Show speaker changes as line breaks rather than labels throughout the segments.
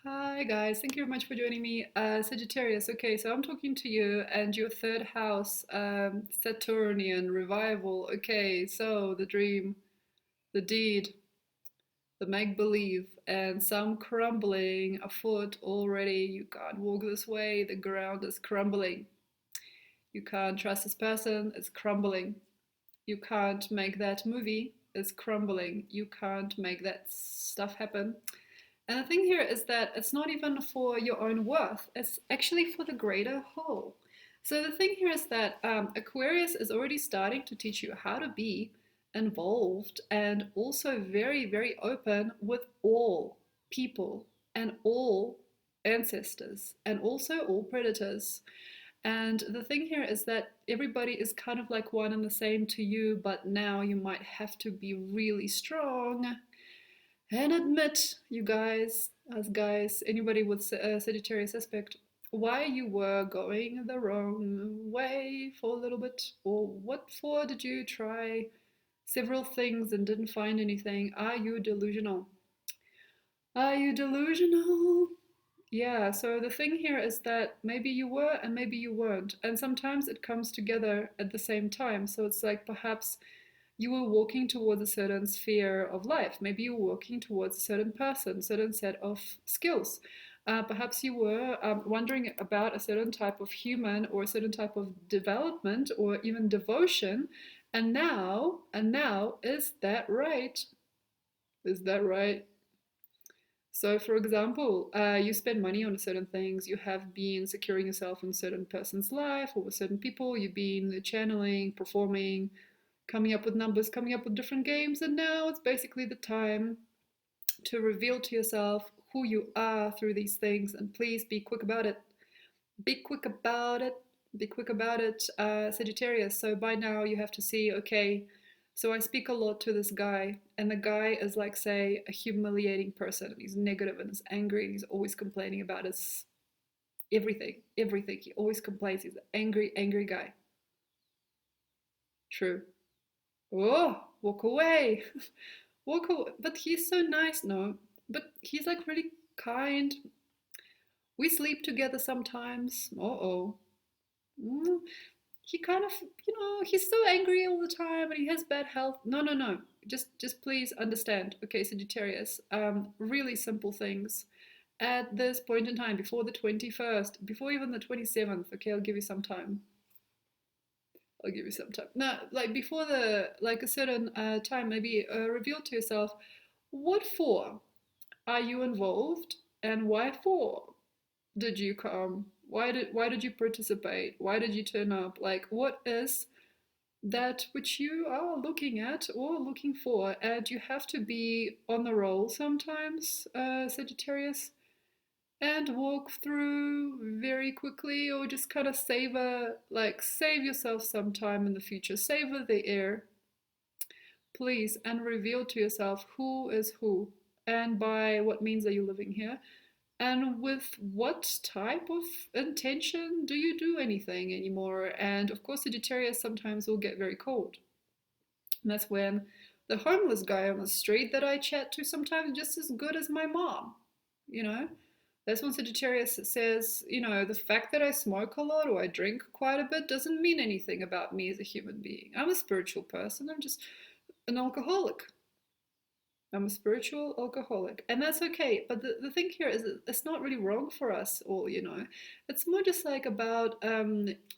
Hi guys, thank you very much for joining me. Sagittarius, okay, so I'm talking to you and your third house, Saturnian revival. Okay, so the dream, the deed, the make-believe, and some crumbling afoot already. You can't walk this way, the ground is crumbling. You can't trust this person, it's crumbling. You can't make that movie, it's crumbling. You can't make that stuff happen. And the thing here is that it's not even for your own worth, it's actually for the greater whole. So the thing here is that Aquarius is already starting to teach you how to be involved and also very, very open with all people and all ancestors and also all predators. And the thing here is that everybody is kind of like one and the same to you, but now you might have to be really strong and admit, you guys, as guys, anybody with a Sagittarius aspect, why you were going the wrong way for a little bit, or what for did you try several things and didn't find anything? Are you delusional? Are you delusional? Yeah, so the thing here is that maybe you were and maybe you weren't. And sometimes it comes together at the same time. So it's like perhaps you were walking towards a certain sphere of life. Maybe you were walking towards a certain person, certain set of skills. Perhaps you were wondering about a certain type of human or a certain type of development or even devotion. And now, is that right? Is that right? So, for example, you spend money on certain things, you have been securing yourself in a certain person's life or with certain people, you've been channeling, performing, coming up with numbers, coming up with different games, and now it's basically the time to reveal to yourself who you are through these things. And please be quick about it. Be quick about it. Be quick about it, Sagittarius. So by now you have to see, okay, so I speak a lot to this guy, and the guy is like, say, a humiliating person. He's negative and he's angry, and he's always complaining about his everything, everything. He always complains. He's an angry, angry guy. True. Oh, walk away. Walk away. But he's so nice, no? But he's like really kind. We sleep together sometimes. Uh-oh. Mm. He kind of, he's so angry all the time and he has bad health. No, no, no. Just please understand. Okay, Sagittarius. Really simple things. At this point in time, before the 21st, before even the 27th, okay, I'll give you some time. I'll give you some time. No, like before like a certain time, maybe reveal to yourself what for are you involved and why for did you come? Why did you participate? Why did you turn up? Like what is that which you are looking at or looking for? And you have to be on the roll sometimes, Sagittarius, and walk through very quickly or just kind of savor, like save yourself some time in the future, savor the air, please, and reveal to yourself who is who and by what means are you living here and with what type of intention do you do anything anymore. And of course Sagittarius sometimes will get very cold, and that's when the homeless guy on the street that I chat to sometimes just as good as my mom, you know. That's when Sagittarius says, the fact that I smoke a lot or I drink quite a bit doesn't mean anything about me as a human being. I'm a spiritual person. I'm just an alcoholic. I'm a spiritual alcoholic. And that's okay. But the thing here is that it's not really wrong for us all. It's more just like about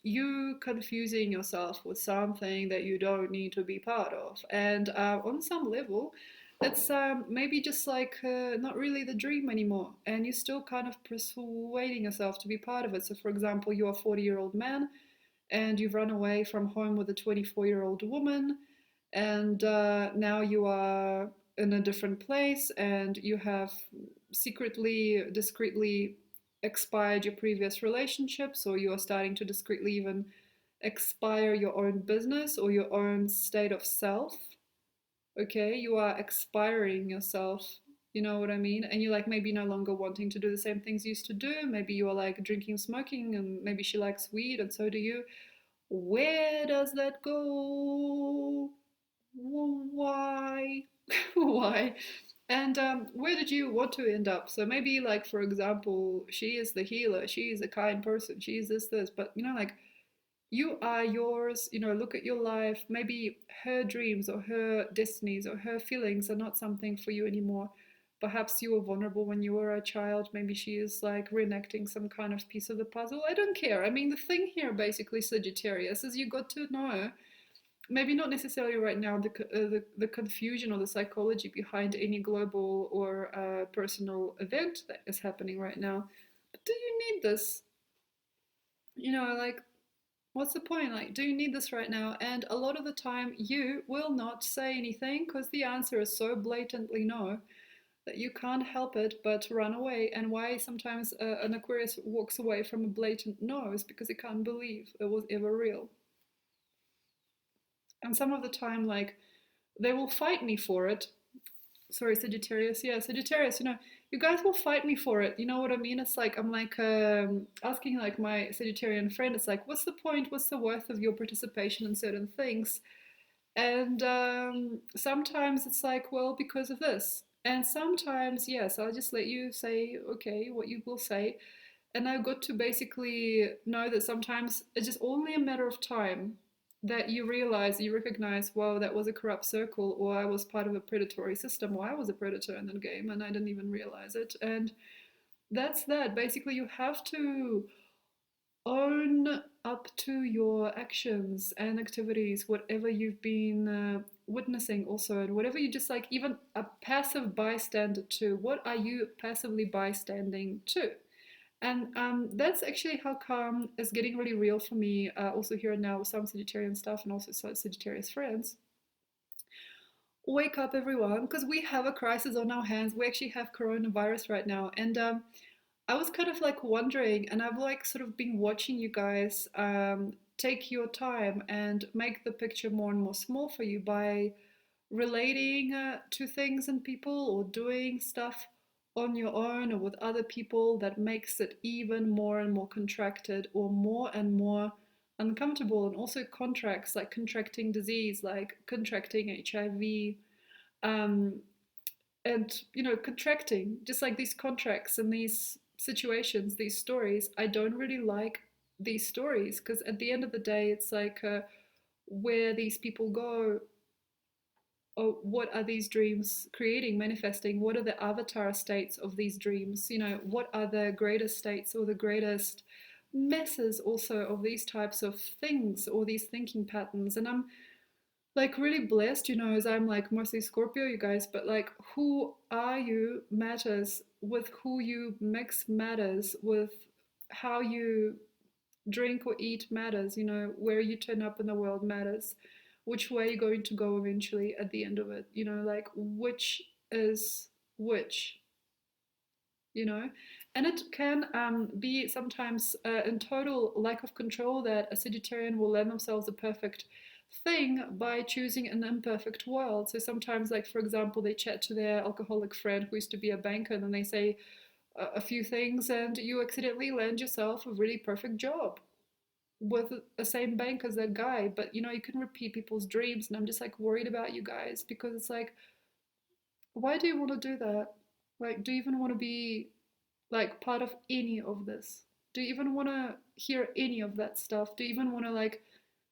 you confusing yourself with something that you don't need to be part of. And on some level, it's maybe just like not really the dream anymore. And you're still kind of persuading yourself to be part of it. So, for example, you're a 40-year-old man and you've run away from home with a 24-year-old woman, and now you are in a different place and you have secretly, discreetly expired your previous relationships, or you are starting to discreetly even expire your own business or your own state of self. Okay, you are expiring yourself, you know what I mean? And you're like maybe no longer wanting to do the same things you used to do. Maybe you are like drinking, smoking, and maybe she likes weed and so do you. Where does that go? Why? Why? And where did you want to end up? So maybe, like, for example, she is the healer, she is a kind person, she is this, but like, you are yours, look at your life. Maybe her dreams or her destinies or her feelings are not something for you anymore. Perhaps you were vulnerable when you were a child. Maybe she is like reenacting some kind of piece of the puzzle. I don't care. I mean, the thing here, basically, Sagittarius, is you got to know, maybe not necessarily right now, the confusion or the psychology behind any global or personal event that is happening right now. But do you need this? Like, what's the point? Like, do you need this right now? And a lot of the time, you will not say anything because the answer is so blatantly no that you can't help it but run away. And why sometimes an Aquarius walks away from a blatant no is because he can't believe it was ever real. And some of the time, like, they will fight me for it. Sorry, Sagittarius. Yeah, Sagittarius, you guys will fight me for it. You know what I mean? It's like, I'm like asking like my Sagittarian friend, it's like, what's the point? What's the worth of your participation in certain things? And sometimes it's like, well, because of this. And sometimes, yes, I'll just let you say, okay, what you will say. And I've got to basically know that sometimes it's just only a matter of time that you realize, you recognize, wow, that was a corrupt circle, or I was part of a predatory system, or I was a predator in the game and I didn't even realize it. And that's that. Basically, you have to own up to your actions and activities, whatever you've been witnessing, also, and whatever you just like, even a passive bystander to. What are you passively bystanding to? And that's actually how calm is getting really real for me, also here and now with some Sagittarian stuff and also Sagittarius friends. Wake up, everyone, because we have a crisis on our hands. We actually have coronavirus right now. And I was kind of like wondering, and I've like sort of been watching you guys take your time and make the picture more and more small for you by relating to things and people or doing stuff on your own or with other people that makes it even more and more contracted or more and more uncomfortable, and also contracts like contracting disease, like contracting HIV, um, and contracting just like these contracts and these situations, these stories. I don't really like these stories because at the end of the day, it's like where these people go, or what are these dreams creating, manifesting? What are the avatar states of these dreams? What are the greatest states or the greatest messes also of these types of things or these thinking patterns? And I'm like really blessed, as I'm like mostly Scorpio, you guys, but like who are you matters, with who you mix matters, with how you drink or eat matters, where you turn up in the world matters, which way you're going to go eventually at the end of it, like which is which, you know. And it can be sometimes in total lack of control that a Sagittarian will land themselves a perfect thing by choosing an imperfect world. So sometimes, like for example, they chat to their alcoholic friend who used to be a banker, and then they say a few things, and you accidentally land yourself a really perfect job with the same bank as that guy. But you can repeat people's dreams, and I'm just like worried about you guys, because it's like, why do you want to do that? Like, do you even want to be like part of any of this? Do you even want to hear any of that stuff? Do you even want to like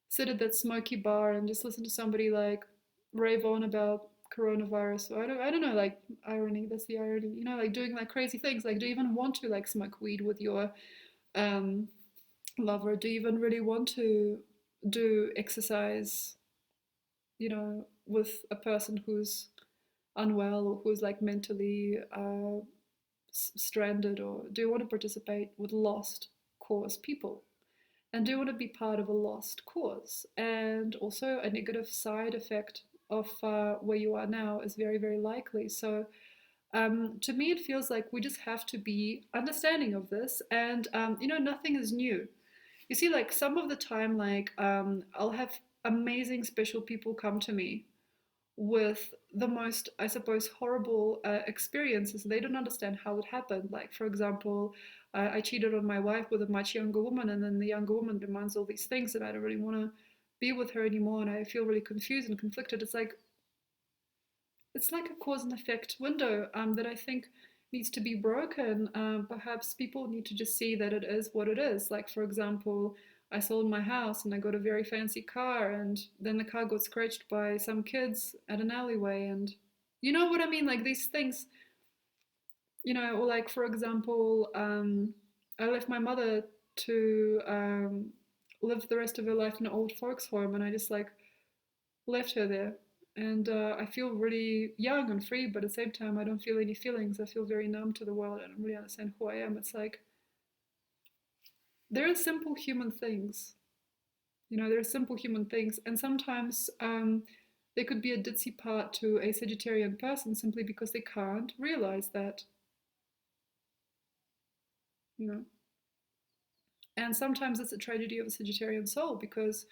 sit at that smoky bar and just listen to somebody like rave on about coronavirus? Or I don't know, like irony, that's the irony, like doing like crazy things. Like, do you even want to like smoke weed with your um lover? Do you even really want to do exercise, with a person who's unwell or who's like mentally stranded? Or do you want to participate with lost cause people? And do you want to be part of a lost cause? And also, a negative side effect of where you are now is very, very likely. So, to me, it feels like we just have to be understanding of this. And, nothing is new. You see, like some of the time, like I'll have amazing special people come to me with the most, I suppose, horrible experiences. They don't understand how it happened. Like, for example, I cheated on my wife with a much younger woman, and then the younger woman demands all these things, and I don't really want to be with her anymore, and I feel really confused and conflicted. It's like, it's like a cause and effect window that I think needs to be broken. Perhaps people need to just see that it is what it is. Like, for example, I sold my house and I got a very fancy car, and then the car got scratched by some kids at an alleyway. And you know what I mean? Like, these things, or like, for example, I left my mother to live the rest of her life in an old folks home, and I just like left her there. And I feel really young and free, but at the same time, I don't feel any feelings. I feel very numb to the world. I don't really understand who I am. It's like there are simple human things. There are simple human things, and sometimes there could be a ditzy part to a Sagittarian person simply because they can't realize that. You know, and sometimes it's a tragedy of a Sagittarian soul because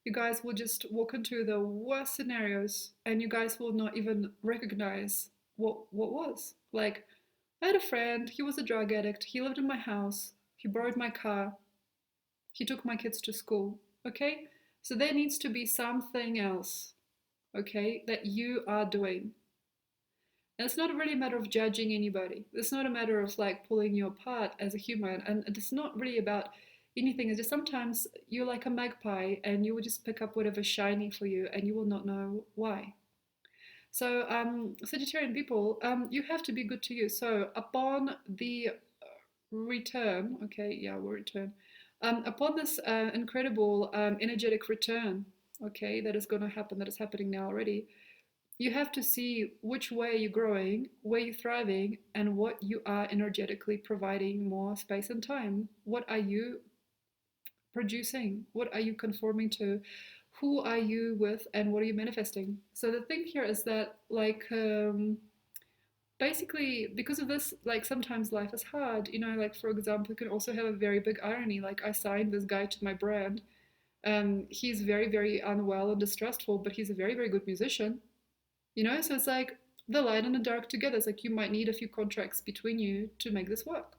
you guys will just walk into the worst scenarios and you guys will not even recognize what was. Like, I had a friend, he was a drug addict, he lived in my house, he borrowed my car, he took my kids to school. Okay? So there needs to be something else, okay, that you are doing. And it's not really a matter of judging anybody. It's not a matter of like pulling you apart as a human. And it's not really about anything. It's just sometimes you're like a magpie and you will just pick up whatever's shiny for you and you will not know why. So, Sagittarian people, you have to be good to you. So, upon the return, okay, yeah, we'll return. Upon this incredible energetic return, okay, that is going to happen, that is happening now already, you have to see which way you're growing, where you're thriving, and what you are energetically providing more space and time. What are you producing? What are you conforming to? Who are you with, and what are you manifesting? So the thing here is that, like, basically, because of this, like, sometimes life is hard. Like, for example, you can also have a very big irony. Like, I signed this guy to my brand. He's very, very unwell and distrustful, but he's a very, very good musician. So it's like the light and the dark together. It's like you might need a few contracts between you to make this work.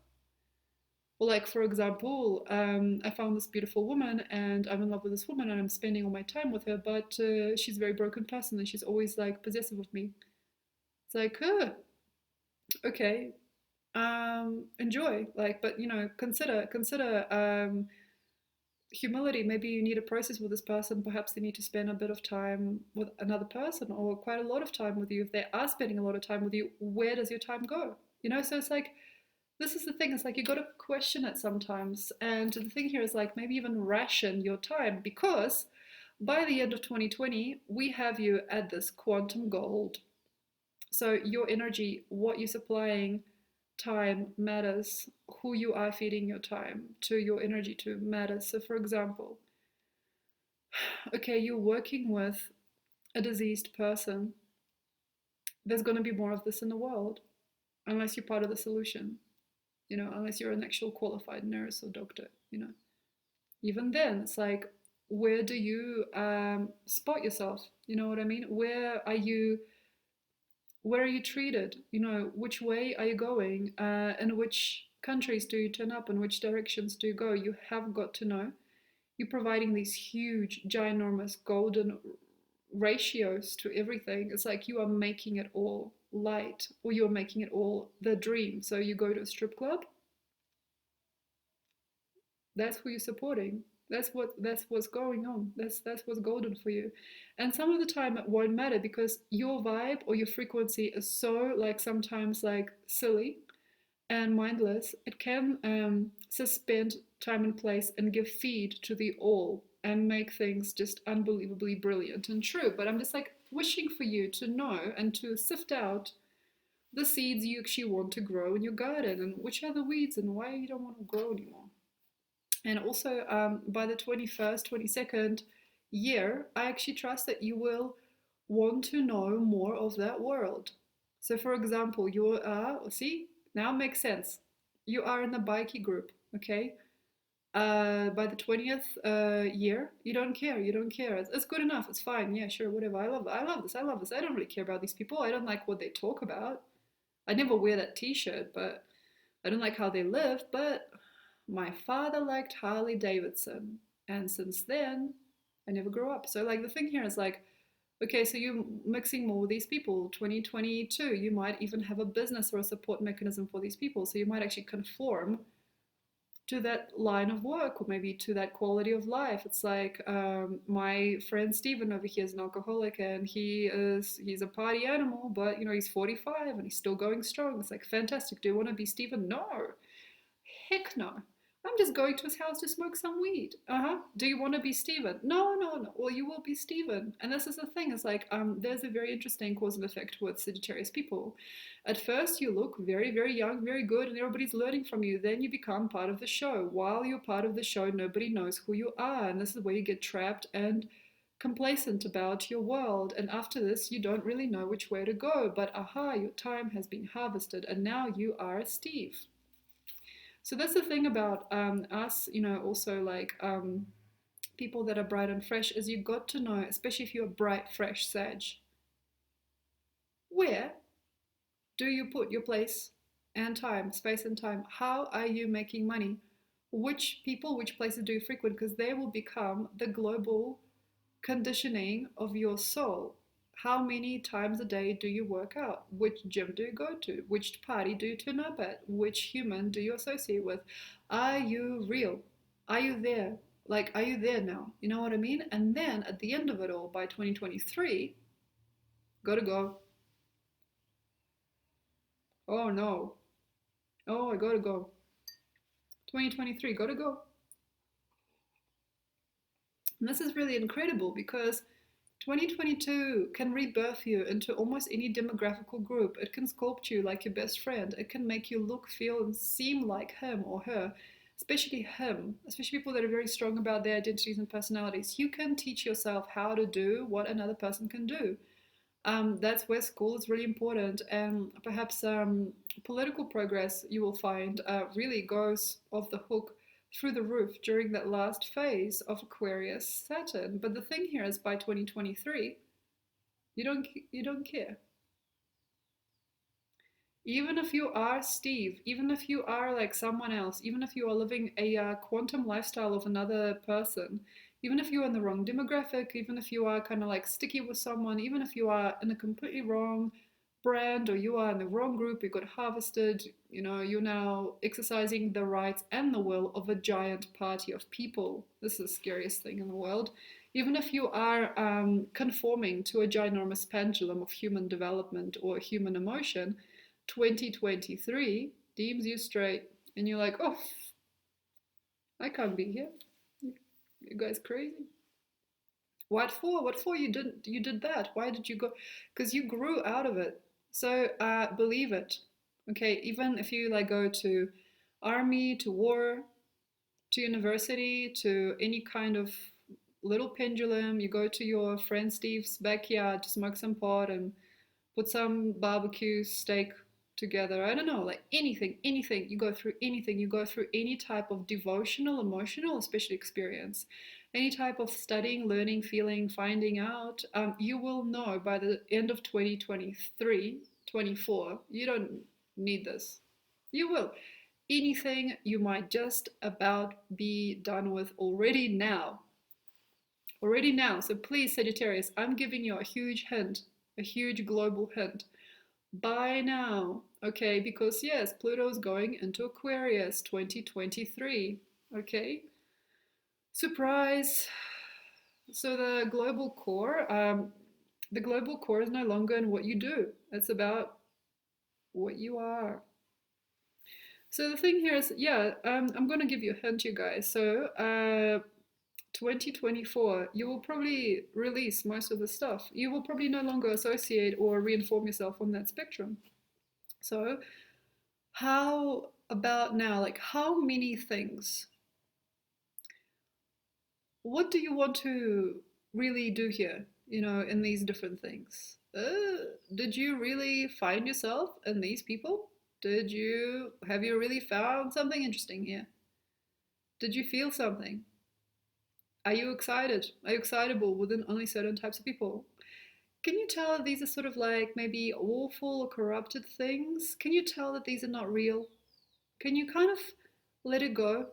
Or like, for example, I found this beautiful woman and I'm in love with this woman and I'm spending all my time with her, but she's a very broken person and she's always like possessive of me. It's like, okay, enjoy, like, but consider humility. Maybe you need a process with this person. Perhaps they need to spend a bit of time with another person or quite a lot of time with you. If they are spending a lot of time with you, where does your time go? So it's like, this is the thing. It's like you got to question it sometimes. And the thing here is like maybe even ration your time, because by the end of 2020, we have you at this quantum gold. So your energy, what you're supplying, time matters. Who you are feeding your time to, your energy to, matters. So for example, okay, you're working with a diseased person. There's going to be more of this in the world unless you're part of the solution, unless you're an actual qualified nurse or doctor. Even then, it's like, where do you spot yourself? You know what I mean? Where are you treated? Which way are you going? In which countries do you turn up? In which directions do you go? You have got to know. You're providing these huge, ginormous golden ratios to everything. It's like you are making it all light, or you're making it all the dream. So you go to a strip club, that's who you're supporting. That's what's going on. That's what's golden for you. And some of the time it won't matter because your vibe or your frequency is so like sometimes like silly and mindless. It can suspend time and place and give feed to the all and make things just unbelievably brilliant and true. But I'm just like wishing for you to know and to sift out the seeds you actually want to grow in your garden, and which are the weeds and why you don't want to grow anymore. And also, by the 21st, 22nd year, I actually trust that you will want to know more of that world. So, for example, you are, see, now it makes sense. You are in a bikey group, okay? By the 20th year, you don't care. You don't care. It's good enough. It's fine. Yeah, sure, whatever. I love this. I love this. I don't really care about these people. I don't like what they talk about. I never wear that t-shirt, but I don't like how they live. But my father liked Harley Davidson, and since then, I never grew up. So, like, the thing here is like, Okay, so you're mixing more with these people. 2022, you might even have a business or a support mechanism for these people. So you might actually conform to that line of work or maybe to that quality of life. It's like my friend Steven over here is an alcoholic and he's a party animal, but he's 45 and he's still going strong. It's like fantastic. Do you want to be Steven? No. Heck no. I'm just going to his house to smoke some weed. Do you want to be Steven? No, no, no. Well, you will be Steven. And this is the thing. It's like there's a very interesting cause and effect with Sagittarius people. At first, you look very, very young, very good, and everybody's learning from you. Then you become part of the show. While you're part of the show, nobody knows who you are. And this is where you get trapped and complacent about your world. And after this, you don't really know which way to go. But your time has been harvested, and now you are Steve. So that's the thing about us, also like people that are bright and fresh, is you got to know, especially if you're bright, fresh Sag, where do you put your place and time, space and time? How are you making money? Which people, which places do you frequent? Because they will become the global conditioning of your soul. How many times a day do you work out? Which gym do you go to? Which party do you turn up at? Which human do you associate with? Are you real? Are you there? Like, are you there now? You know what I mean? And then at the end of it all, by 2023, gotta go. Oh no. Oh, I gotta go. 2023, gotta go. And this is really incredible because 2022 can rebirth you into almost any demographical group. It can sculpt you like your best friend. It can make you look, feel, and seem like him or her, especially him, especially people that are very strong about their identities and personalities. You can teach yourself how to do what another person can do. That's where school is really important, and perhaps political progress you will find really goes off the hook through the roof during that last phase of Aquarius Saturn. But the thing here is by 2023, you don't care. Even if you are Steve, even if you are like someone else, even if you are living a quantum lifestyle of another person, even if you're in the wrong demographic, even if you are kind of like sticky with someone, even if you are in a completely wrong brand or you are in the wrong group, you got harvested, you're now exercising the rights and the will of a giant party of people. This is the scariest thing in the world. Even if you are conforming to a ginormous pendulum of human development or human emotion, 2023 deems you straight, and you're like, oh, I can't be here. You guys crazy. What for? What for? You did that. Why did you go? Because you grew out of it. So believe it. Okay, even if you like go to army, to war, to university, to any kind of little pendulum, you go to your friend Steve's backyard to smoke some pot and put some barbecue steak together. I don't know, like anything. You go through anything. You go through any type of devotional, emotional, especially experience, any type of studying, learning, feeling, finding out. You will know by the end of 2023, 24, you don't need this. You will. Anything you might just about be done with already now. Already now. So please, Sagittarius, I'm giving you a huge hint, a huge global hint. By now, okay, because yes, Pluto is going into Aquarius 2023, okay? Surprise! So the global core is no longer in what you do. It's about what you are. So the thing here is, yeah, I'm going to give you a hint, you guys. So 2024, you will probably release most of the stuff. You will probably no longer associate or reinform yourself on that spectrum. So how about now? Like, how many things? What do you want to really do here, in these different things? Did you really find yourself in these people? Have you really found something interesting here? Did you feel something? Are you excited? Are you excitable within only certain types of people? Can you tell that these are sort of like maybe awful or corrupted things? Can you tell that these are not real? Can you kind of let it go?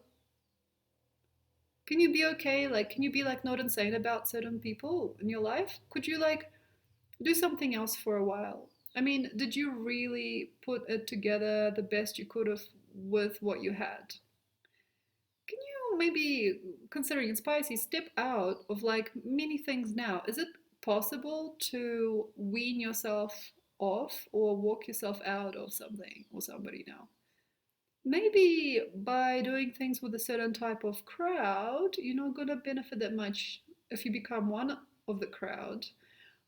Can you be okay? Like, can you be like not insane about certain people in your life? Could you like Do something else for a while. I mean, did you really put it together the best you could have with what you had? Can you maybe, considering it's spicy, step out of like many things now? Is it possible to wean yourself off or walk yourself out of something or somebody now? Maybe by doing things with a certain type of crowd, you're not going to benefit that much if you become one of the crowd.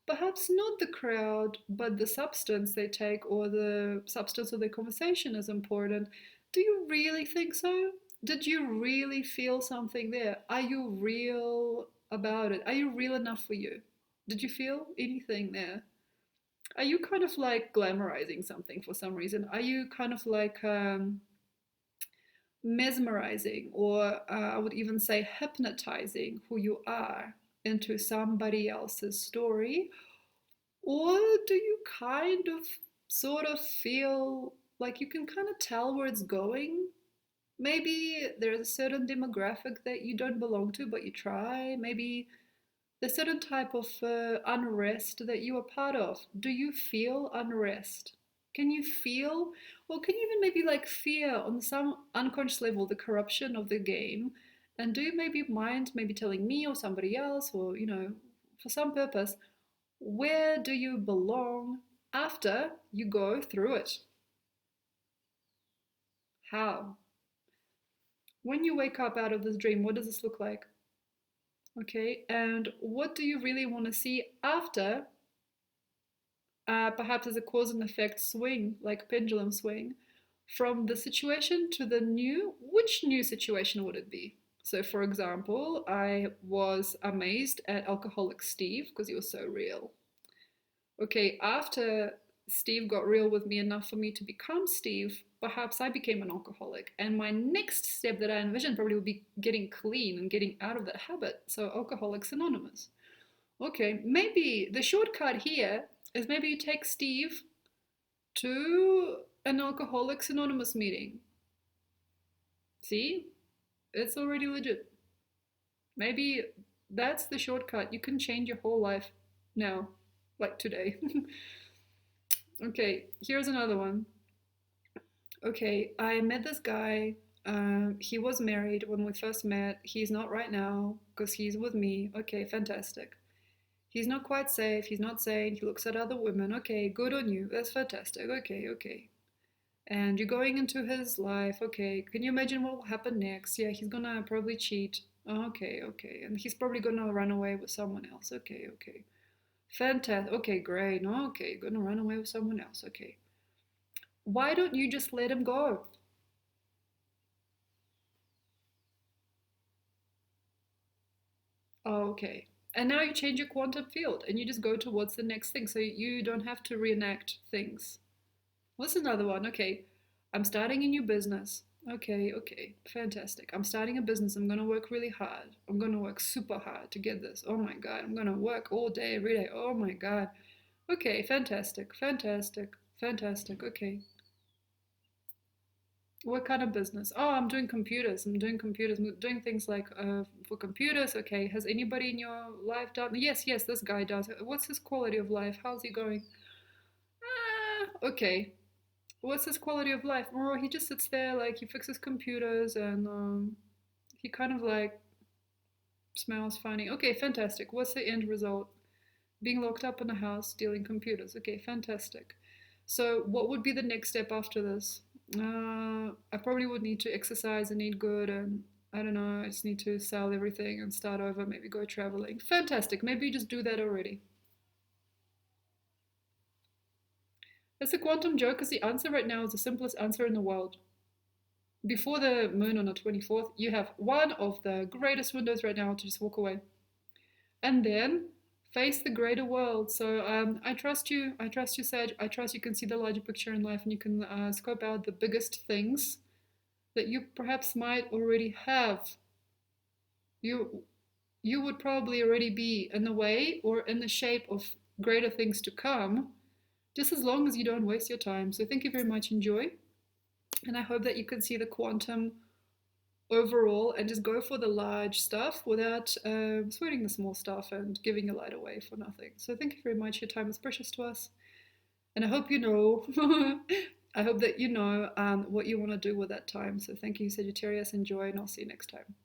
Perhaps not the crowd, but the substance they take or the substance of their conversation is important. Do you really think so? Did you really feel something there? Are you real about it? Are you real enough for you? Did you feel anything there? Are you kind of like glamorizing something for some reason? Are you kind of like mesmerizing, or I would even say hypnotizing who you are into somebody else's story? Or do you kind of sort of feel like you can kind of tell where it's going? Maybe there's a certain demographic that you don't belong to, but you try. Maybe there's a certain type of unrest that you are part of. Do you feel unrest? Can you feel, or can you even maybe like fear on some unconscious level the corruption of the game? And do you maybe mind maybe telling me or somebody else, or, for some purpose, where do you belong after you go through it? How? When you wake up out of this dream, what does this look like? Okay, and what do you really want to see after, perhaps as a cause and effect swing, like pendulum swing, from the situation to the new? Which new situation would it be? So, for example, I was amazed at Alcoholic Steve because he was so real. Okay, after Steve got real with me enough for me to become Steve, perhaps I became an alcoholic. And my next step that I envisioned probably would be getting clean and getting out of that habit. So, Alcoholics Anonymous. Okay, maybe the shortcut here is maybe you take Steve to an Alcoholics Anonymous meeting. See? It's already legit. Maybe that's the shortcut. You can change your whole life now, like today. Okay, here's another one. Okay, I met this guy. He was married when we first met. He's not right now because he's with me. Okay, fantastic. He's not quite safe. He's not sane. He looks at other women. Okay, good on you. That's fantastic. Okay, okay. And you're going into his life. Okay, can you imagine what will happen next? Yeah, he's gonna probably cheat. Okay, okay. And he's probably gonna run away with someone else. Okay, okay. Fantastic. Okay, great. No, okay, gonna run away with someone else. Okay. Why don't you just let him go? Oh, okay. And now you change your quantum field and you just go towards the next thing. So you don't have to reenact things. What's another one? Okay. I'm starting a new business. Okay, okay. Fantastic. I'm starting a business. I'm going to work really hard. I'm going to work super hard to get this. Oh my God. I'm going to work all day, every day. Oh my God. Okay, fantastic. Fantastic. Fantastic. Okay. What kind of business? Oh, I'm doing computers. I'm doing computers. I'm doing things like for computers. Okay. Has anybody in your life done? Yes, yes, this guy does. What's his quality of life? How's he going? Okay. What's his quality of life? Oh, he just sits there, like he fixes computers and he kind of like smells funny. Okay, fantastic. What's the end result? Being locked up in a house, dealing computers. Okay, fantastic. So, what would be the next step after this? I probably would need to exercise and eat good, and I don't know, I just need to sell everything and start over, maybe go traveling. Fantastic. Maybe you just do that already. It's a quantum joke because the answer right now is the simplest answer in the world. Before the moon on the 24th, you have one of the greatest windows right now to just walk away. And then face the greater world. So I trust you. I trust you, Sag. I trust you can see the larger picture in life and you can scope out the biggest things that you perhaps might already have. You you would probably already be in the way or in the shape of greater things to come, just as long as you don't waste your time. So thank you very much. Enjoy. And I hope that you can see the quantum overall and just go for the large stuff without sweating the small stuff and giving your light away for nothing. So thank you very much. Your time is precious to us. And I hope you know, I hope that you know what you want to do with that time. So thank you, Sagittarius. Enjoy, and I'll see you next time.